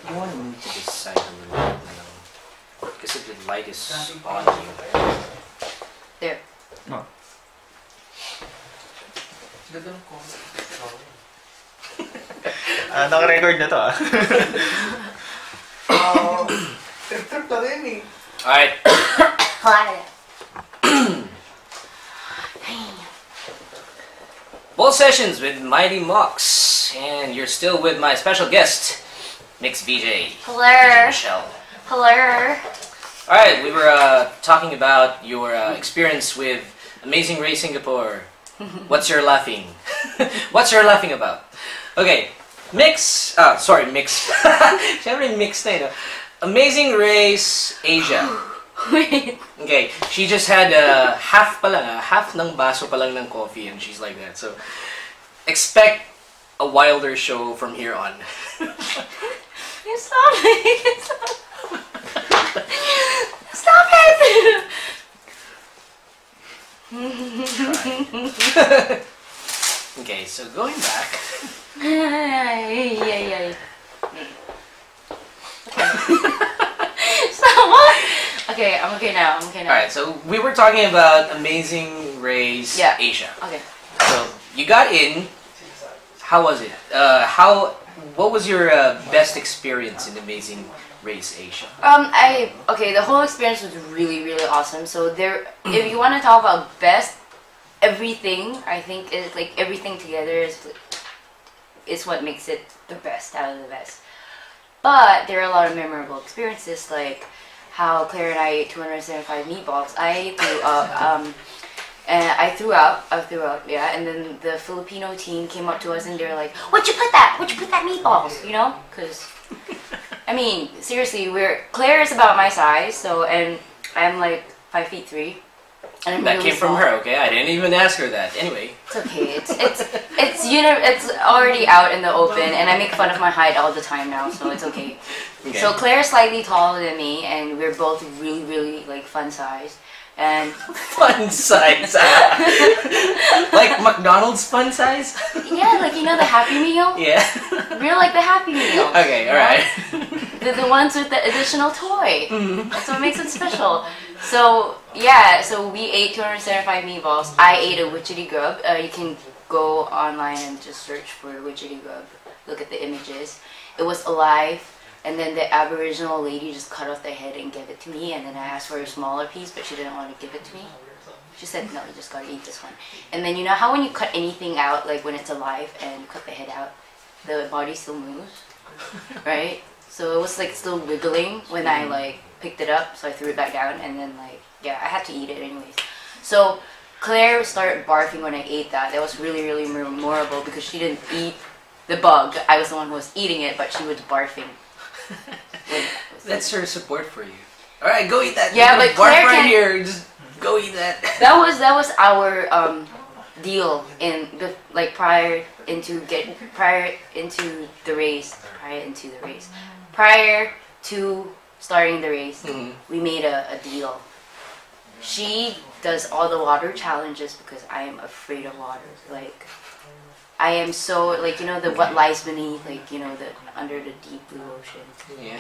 You want to move to this side a little bit now. Because if the light is on you. There. No. Naka-record na to Trip na rin eh. Alright. Both sessions with Mightymoxx, and you're still with my special guest, Mix VJ. Hello. Michelle. Hello. Alright, we were talking about your experience with Amazing Race Singapore. What's your laughing? What's your laughing about? Okay, Mix, sorry, Mix. Siyempre Mix na yun. Amazing Race Asia. Wait. Okay, she just had half pa lang, half ng baso pa lang ng coffee, and she's like that. So, expect a wilder show from here on. You stop it. Stop it. Okay, so going back. Yeah. Stop. What? Okay, I'm okay now. Alright, so we were talking about Amazing Race Asia. Okay. So, you got in. How was it? What was your best experience in Amazing Race Asia? The whole experience was really, really awesome. So if you want to talk about best, everything, I think is like everything together is what makes it the best out of the best. But there are a lot of memorable experiences, like how Claire and I ate 275 meatballs. I threw up, yeah, and then the Filipino team came up to us and they were like, What'd you put that meatballs? You know? Because, I mean, seriously, Claire is about my size, so, and I'm like 5'3". And that came from her, okay? I didn't even ask her that. Anyway. It's okay. It's already out in the open, and I make fun of my height all the time now, so it's okay. So Claire's slightly taller than me, and we're both really, really like fun size. And fun size. Like McDonald's fun size? Yeah, like the Happy Meal? Yeah. We're like the Happy Meal. Okay, alright. The ones with the additional toy. That's what makes it special. So yeah, so we ate 275 meatballs. I ate a witchetty grub. You can go online and just search for witchetty grub. Look at the images. It was alive. And then the Aboriginal lady just cut off the head and gave it to me. And then I asked for a smaller piece, but she didn't want to give it to me. She said, no, you just gotta eat this one. And then you know how when you cut anything out, like when it's alive and you cut the head out, the body still moves, right? So it was like still wiggling when I like picked it up. So I threw it back down, and then like, yeah, I had to eat it anyways. So Claire started barfing when I ate that. That was really, really memorable because she didn't eat the bug. I was the one who was eating it, but she was barfing. That's her support for you. Alright, go eat that. Yeah, but Claire right here. Just go eat that. That was our deal in the prior into the race. Prior to starting the race, we made a deal. She does all the water challenges because I am afraid of water. Like, I am so, like, what lies beneath, like, the under the deep blue ocean. Yeah.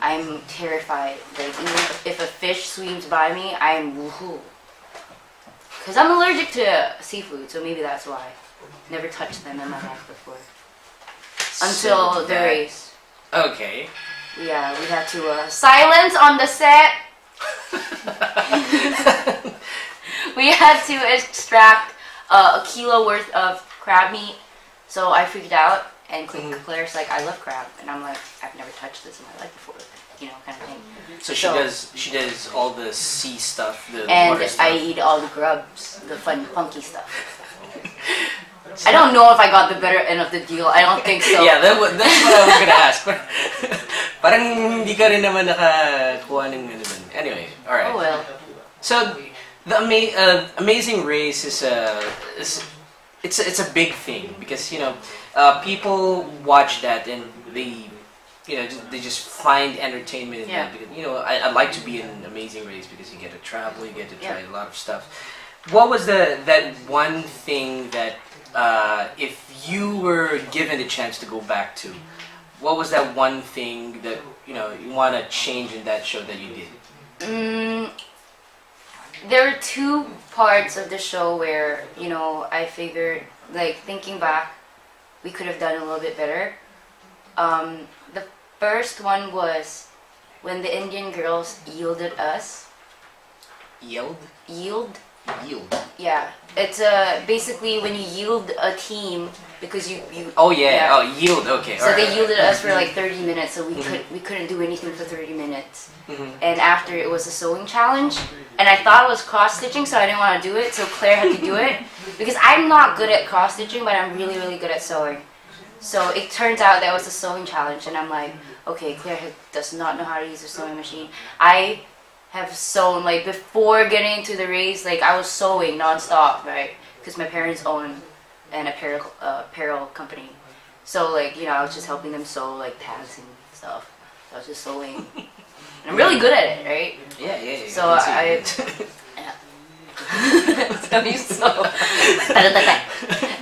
I'm terrified. Like, even if a fish swims by me, I'm woohoo. Because I'm allergic to seafood, so maybe that's why. Never touched them in my life before. Until the race. Okay. Yeah, we had to silence on the set. We had to extract a kilo worth of crab meat, so I freaked out. And Claire's like, I love crab, and I'm like, I've never touched this in my life before, kind of thing. So she does all the sea stuff, the and water stuff. I eat all the grubs, the funky stuff. I don't know if I got the better end of the deal. I don't think so. Yeah, that's what I was gonna ask. Parang hindi ka rin naman nakakuha ng ano dun. Anyway, alright. Oh well. So, the Amazing Race is it's a big thing because people watch that and they just find entertainment in that. Because, I'd like to be in an Amazing Race because you get to travel, you get to try a lot of stuff. What was that one thing that if you were given the chance to go back to, what was that one thing that you want to change in that show that you did? There are two parts of the show where I figured, like, thinking back, we could have done a little bit better. The first one was when the Indian girls yielded us. Yield? Yield? Yield. Yeah, it's basically when you yield a team because you. Oh yeah. Oh, yield. Okay. So they yielded us for like 30 minutes, so we couldn't do anything for 30 minutes. And after it was a sewing challenge, and I thought it was cross stitching, so I didn't want to do it. So Claire had to do it because I'm not good at cross stitching, but I'm really really good at sewing. So it turns out that was a sewing challenge, and I'm like, okay, Claire does not know how to use a sewing machine. I have sewn, like, before getting into the race, like, I was sewing non-stop, right? Because my parents own an apparel company. So, like, I was just helping them sew, like, tags and stuff. So I was just sewing. And I'm really good at it, right? Yeah. So I so you sew.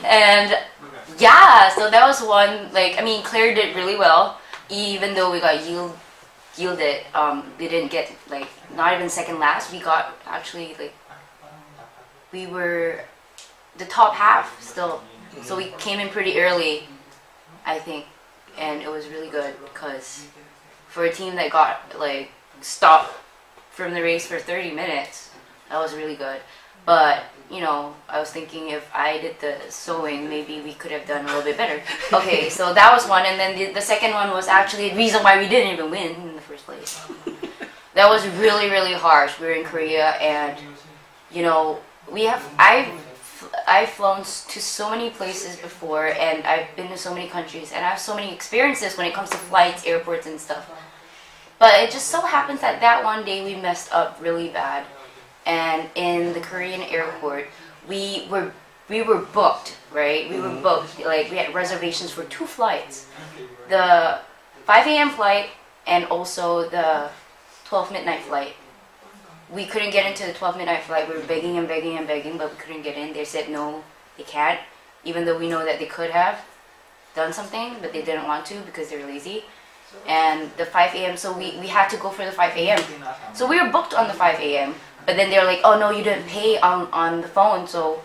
And, yeah, so that was one, like, I mean, Claire did really well. Even though we got yielded, we didn't get, like, not even second last. We got, actually, like, we were the top half still. So we came in pretty early, I think, and it was really good because for a team that got, like, stopped from the race for 30 minutes, that was really good. But, I was thinking if I did the sewing, maybe we could have done a little bit better. Okay, so that was one, and then the second one was actually the reason why we didn't even win in the first place. That was really, really harsh. We were in Korea, and, I've flown to so many places before, and I've been to so many countries, and I have so many experiences when it comes to flights, airports, and stuff. But it just so happens that one day we messed up really bad. And in the Korean airport, we were booked, right? We were booked, like, we had reservations for 2 flights. The 5 a.m. flight and also the 12 midnight flight. We couldn't get into the 12 midnight flight. We were begging and begging and begging, but we couldn't get in. They said no, they can't, even though we know that they could have done something, but they didn't want to because they were lazy. And the 5 a.m., so we had to go for the 5 a.m. So we were booked on the 5 a.m., but then they're like, oh no, you didn't pay on the phone, so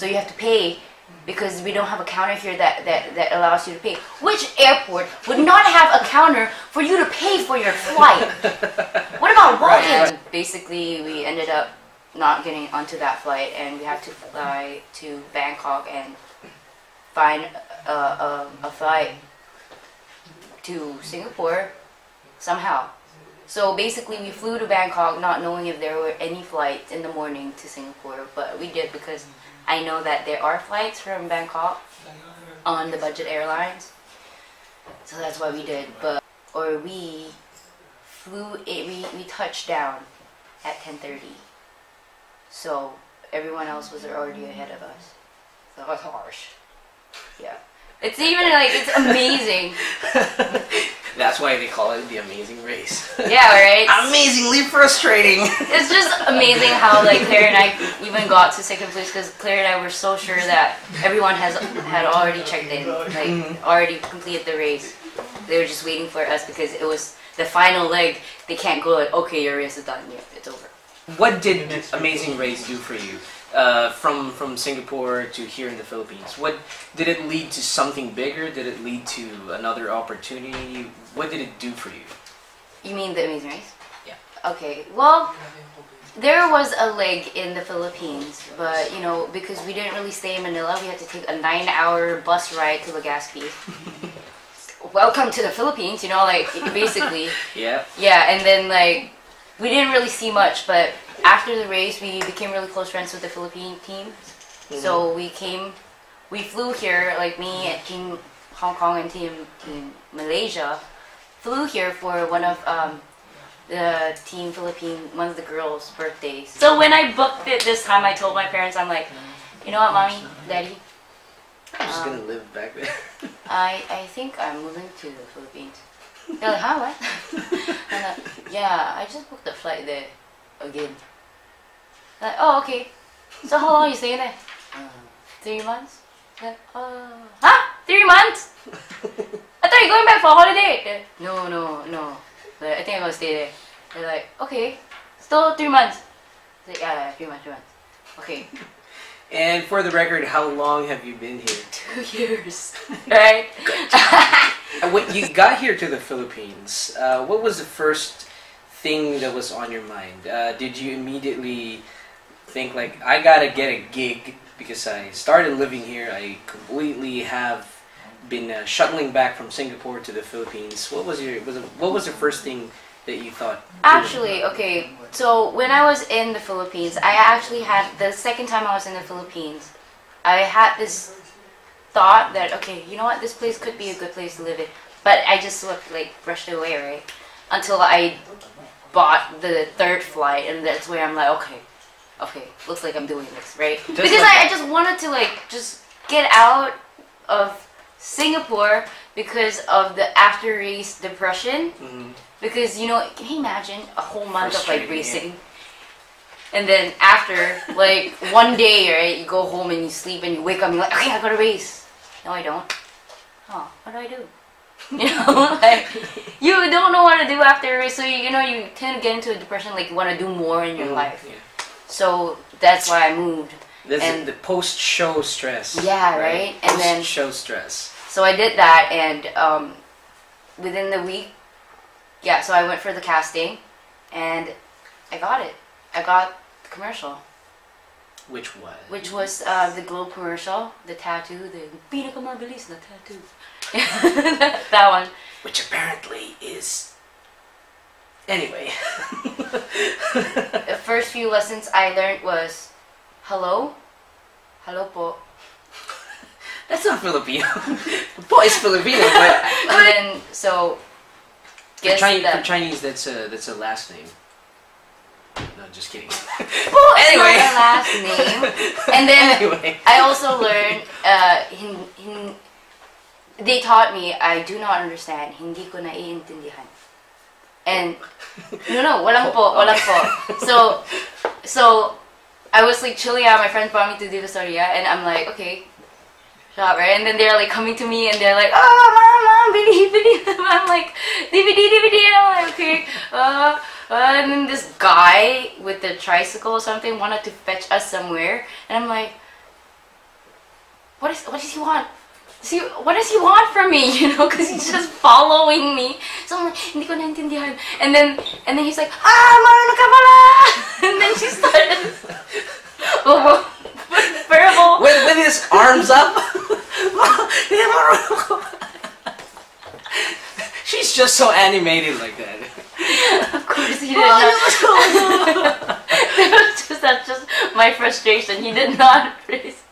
you have to pay because we don't have a counter here that allows you to pay. Which airport would not have a counter for you to pay for your flight? What about walking? Basically, we ended up not getting onto that flight, and we had to fly to Bangkok and find a flight to Singapore somehow. So basically we flew to Bangkok not knowing if there were any flights in the morning to Singapore, but we did because I know that there are flights from Bangkok on the budget airlines. So that's why we did. We touched down at 10:30. So everyone else was already ahead of us. So it was harsh. Yeah. It's even like, it's amazing. That's why they call it the amazing race. Yeah, right? Amazingly frustrating. It's just amazing how, like, Claire and I even got to second place because Claire and I were so sure that everyone had already checked in, like, already completed the race. They were just waiting for us because it was the final leg. They can't go like, okay, your race is done. Yeah, it's over. What did Amazing Race do for you? From Singapore to here in the Philippines, what did it lead to? Something bigger? Did it lead to another opportunity? What did it do for you? You mean the Amazing Race? Yeah. Okay. Well, there was a leg in the Philippines, but because we didn't really stay in Manila, we had to take a 9-hour bus ride to Legazpi. Welcome to the Philippines, like, basically. Yeah. Yeah, and then, like, we didn't really see much, but after the race, we became really close friends with the Philippine team. So we flew here, like me and Team Hong Kong and Team Malaysia, flew here for one of the Team Philippine, one of the girls' birthdays. So when I booked it this time, I told my parents, I'm like, you know what, Mommy, Daddy? I'm just gonna live back there. I think I'm moving to the Philippines. They're like, huh, what? I'm like, yeah, I just booked the flight there again. Like, oh, okay. So how long are you staying there? 3 months? Like, huh? 3 months? I thought are you going back for a holiday? No, no, no. Like, I think I'm gonna stay there. They're like, okay, still 3 months. I was like, yeah, 3 months, 3 months. Okay. And for the record, how long have you been here? 2 years, right? When you got here to the Philippines, what was the first thing that was on your mind? Did you immediately think like, I gotta get a gig because I started living here, I completely have been shuttling back from Singapore to the Philippines? What was the first thing that you thought? Actually, okay, so when I was in the Philippines, I actually had, the second time I was in the Philippines, I had this thought that, okay, you know what, this place could be a good place to live in. But I just sort of like brushed it away, right? Until I bought the third flight, and that's where I'm like, okay, looks like I'm doing this, right? Just because like I just wanted to like just get out of Singapore because of the after race depression. Mm-hmm. Because, you know, can you imagine a whole month of like Frustrating, racing? And then after, like, one day, right, you go home and you sleep and you wake up and you're like, okay, I gotta race. No, I don't. Oh, what do I do? You know, like, you don't know what to do after a race, so you know, you tend to get into a depression, like, you want to do more in your life. Yeah. So that's why I moved. This And- is the post-show stress. Yeah, right? And then- post-show stress. So I did that, and within the week, yeah, so I went for the casting, and I got it. I got the commercial, Which was? which was the Globe commercial, the tattoo, the pinakamabilis na tattoo. That one. Which apparently is... Anyway. The first few lessons I learned was, hello, hello po. That's not Filipino. Po is Filipino, but... And then, so, For guess Chinese, that... that's a last name. No, just kidding. Po is Anyway. not a last name. And then, Anyway. I also learned, they taught me, I do not understand, hindi ko naiintindihan. And, no, walang po, walang po. So, I was like chilling out, my friends brought me to Divisoria, and I'm like, okay, shop, right? And then they're like coming to me, and they're like, oh, mom, bili. I'm like, DVD, and I'm like, okay. And then this guy with the tricycle or something wanted to fetch us somewhere, and I'm like, what does he want? What does he want from me? You know, because he's just following me. So I'm like, hindi ko naintindihan. And then he's like, marunong ka pala! And then she started verbal. With his arms up. She's just so animated like that. Of course he did not. That's just my frustration. He did not raise.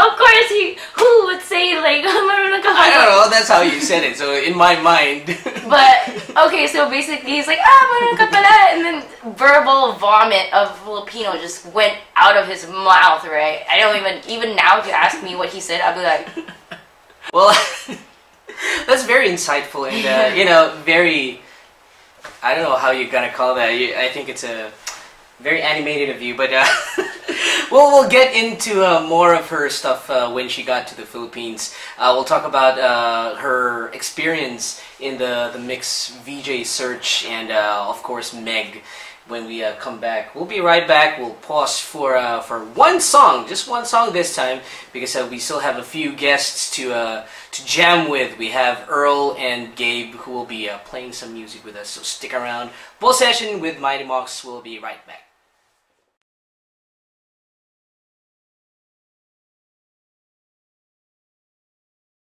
Of course, who would say like, marunong ka pala? I don't know, that's how you said it, so in my mind. But, okay, so basically he's like, marunong ka pala, and then verbal vomit of Filipino just went out of his mouth, right? I don't even now if you ask me what he said, I'll be like... Well, that's very insightful and, you know, very, I don't know how you're gonna call that. I think it's a very animated of you, but we'll get into more of her stuff when she got to the Philippines. We'll talk about her experience in the mix VJ search and of course Meg when we come back. We'll be right back. We'll pause for one song, just one song this time, because we still have a few guests to jam with. We have Earl and Gabe who will be playing some music with us, so stick around. Full session with Mightymoxx. We'll be right back.